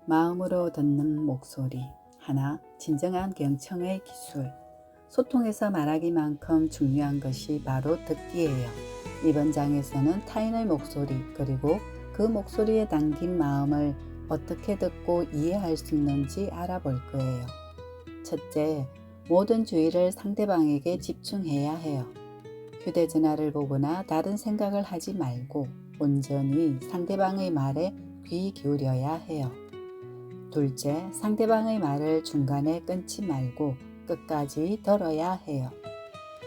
마음으로 듣는 목소리 하나, 진정한 경청의 기술. 소통에서 말하기만큼 중요한 것이 바로 듣기예요. 이번 장에서는 타인의 목소리 그리고 그 목소리에 담긴 마음을 어떻게 듣고 이해할 수 있는지 알아볼 거예요. 첫째, 모든 주의를 상대방에게 집중해야 해요. 휴대전화를 보거나 다른 생각을 하지 말고 온전히 상대방의 말에 귀 기울여야 해요. 둘째, 상대방의 말을 중간에 끊지 말고 끝까지 들어야 해요.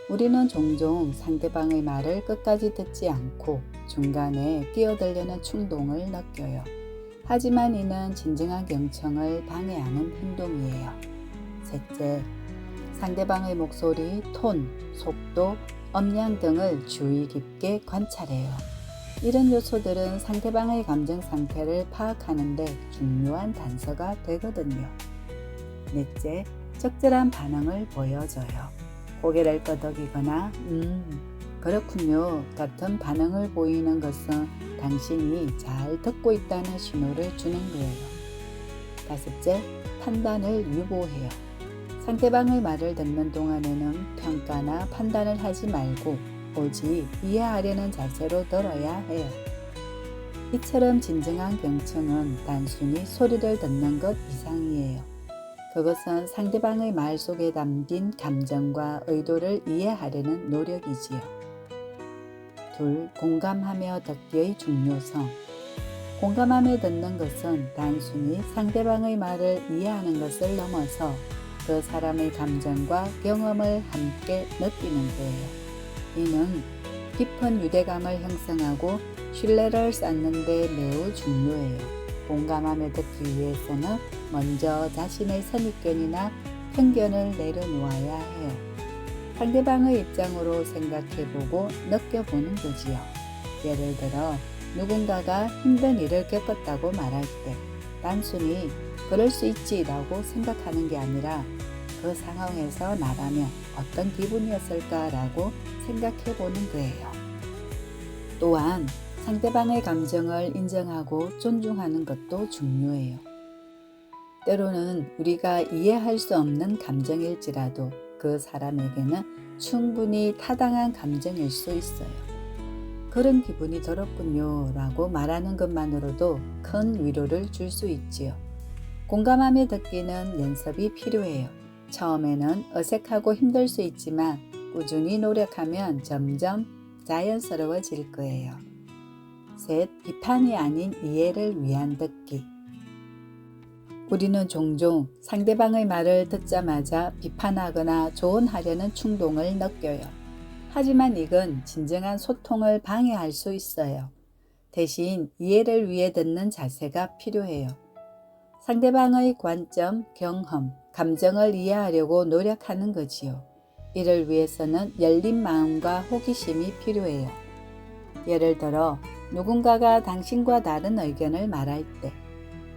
우리는 종종 상대방의 말을 끝까지 듣지 않고 중간에 끼어들려는 충동을 느껴요. 하지만 이는 진정한 경청을 방해하는 행동이에요. 셋째, 상대방의 목소리, 톤, 속도, 음량 등을 주의 깊게 관찰해요. 이런 요소들은 상대방의 감정 상태를 파악하는 데 중요한 단서가 되거든요. 넷째, 적절한 반응을 보여줘요. 고개를 끄덕이거나 그렇군요 같은 반응을 보이는 것은 당신이 잘 듣고 있다는 신호를 주는 거예요. 다섯째, 판단을 유보해요. 상대방의 말을 듣는 동안에는 평가나 판단을 하지 말고 오직 이해하려는 자세로 들어야 해요. 이처럼 진정한 경청은 단순히 소리를 듣는 것 이상이에요. 그것은 상대방의 말 속에 담긴 감정과 의도를 이해하려는 노력이지요. 둘, 공감하며 듣기의 중요성. 공감하며 듣는 것은 단순히 상대방의 말을 이해하는 것을 넘어서 그 사람의 감정과 경험을 함께 느끼는 거예요. 이는 깊은 유대감을 형성하고 신뢰를 쌓는 데 매우 중요해요. 공감하며 듣기 위해서는 먼저 자신의 선입견이나 편견을 내려놓아야 해요. 상대방의 입장으로 생각해보고 느껴보는 거지요. 예를 들어 누군가가 힘든 일을 겪었다고 말할 때 단순히 그럴 수 있지라고 생각하는 게 아니라 그 상황에서 나라면 어떤 기분이었을까라고 생각해 보는 거예요. 또한 상대방의 감정을 인정하고 존중하는 것도 중요해요. 때로는 우리가 이해할 수 없는 감정일지라도 그 사람에게는 충분히 타당한 감정일 수 있어요. 그런 기분이 들었군요 라고 말하는 것만으로도 큰 위로를 줄 수 있지요. 공감하며 듣기는 연습이 필요해요. 처음에는 어색하고 힘들 수 있지만 꾸준히 노력하면 점점 자연스러워질 거예요. 셋, 비판이 아닌 이해를 위한 듣기. 우리는 종종 상대방의 말을 듣자마자 비판하거나 조언하려는 충동을 느껴요. 하지만 이건 진정한 소통을 방해할 수 있어요. 대신 이해를 위해 듣는 자세가 필요해요. 상대방의 관점, 경험, 감정을 이해하려고 노력하는 거지요. 이를 위해서는 열린 마음과 호기심이 필요해요. 예를 들어 누군가가 당신과 다른 의견을 말할 때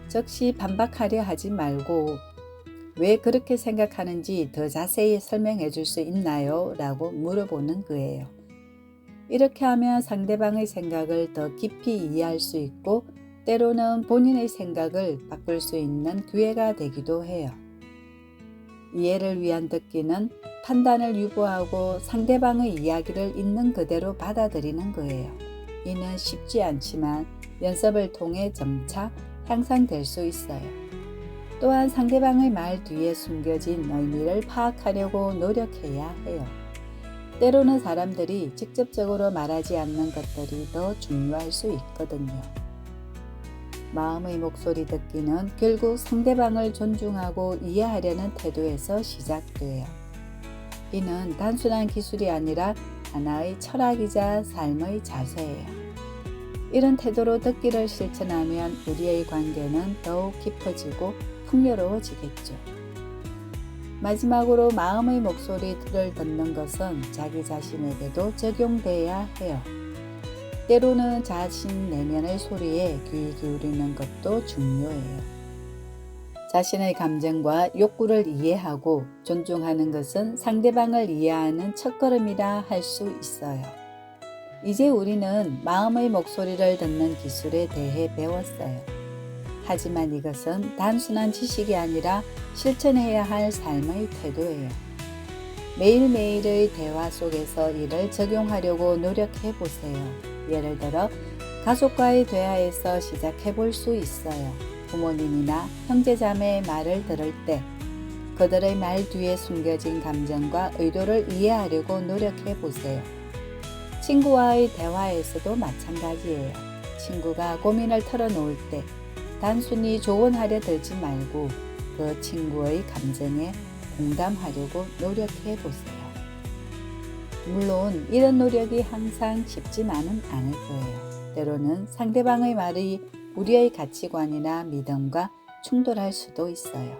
즉시 반박하려 하지 말고 왜 그렇게 생각하는지 더 자세히 설명해 줄 수 있나요? 라고 물어보는 거예요. 이렇게 하면 상대방의 생각을 더 깊이 이해할 수 있고 때로는 본인의 생각을 바꿀 수 있는 기회가 되기도 해요. 이해를 위한 듣기는 판단을 유보하고 상대방의 이야기를 있는 그대로 받아들이는 거예요. 이는 쉽지 않지만 연습을 통해 점차 향상될 수 있어요. 또한 상대방의 말 뒤에 숨겨진 의미를 파악하려고 노력해야 해요. 때로는 사람들이 직접적으로 말하지 않는 것들이 더 중요할 수 있거든요. 마음의 목소리 듣기는 결국 상대방을 존중하고 이해하려는 태도에서 시작돼요. 이는 단순한 기술이 아니라 하나의 철학이자 삶의 자세예요. 이런 태도로 듣기를 실천하면 우리의 관계는 더욱 깊어지고 풍요로워지겠죠. 마지막으로 마음의 목소리를 듣는 것은 자기 자신에게도 적용돼야 해요. 때로는 자신 내면의 소리에 귀 기울이는 것도 중요해요. 자신의 감정과 욕구를 이해하고 존중하는 것은 상대방을 이해하는 첫걸음이라 할 수 있어요. 이제 우리는 마음의 목소리를 듣는 기술에 대해 배웠어요. 하지만 이것은 단순한 지식이 아니라 실천해야 할 삶의 태도예요. 매일매일의 대화 속에서 이를 적용하려고 노력해 보세요. 예를 들어 가족과의 대화에서 시작해 볼 수 있어요. 부모님이나 형제자매의 말을 들을 때 그들의 말 뒤에 숨겨진 감정과 의도를 이해하려고 노력해 보세요. 친구와의 대화에서도 마찬가지예요. 친구가 고민을 털어놓을 때 단순히 조언하려 들지 말고 그 친구의 감정에 공감하려고 노력해 보세요. 물론 이런 노력이 항상 쉽지만은 않을 거예요. 때로는 상대방의 말이 우리의 가치관이나 믿음과 충돌할 수도 있어요.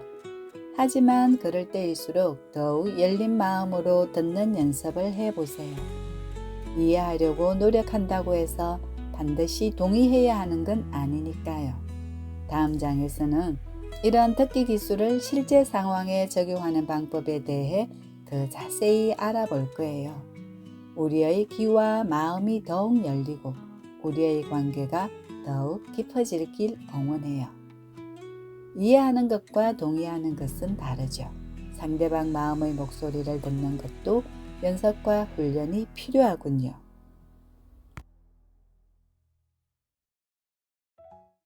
하지만 그럴 때일수록 더욱 열린 마음으로 듣는 연습을 해보세요. 이해하려고 노력한다고 해서 반드시 동의해야 하는 건 아니니까요. 다음 장에서는 이런 듣기 기술을 실제 상황에 적용하는 방법에 대해 더 자세히 알아볼 거예요. 우리의 귀와 마음이 더욱 열리고 우리의 관계가 더욱 깊어지길 응원해요. 이해하는 것과 동의하는 것은 다르죠. 상대방 마음의 목소리를 듣는 것도 연습과 훈련이 필요하군요.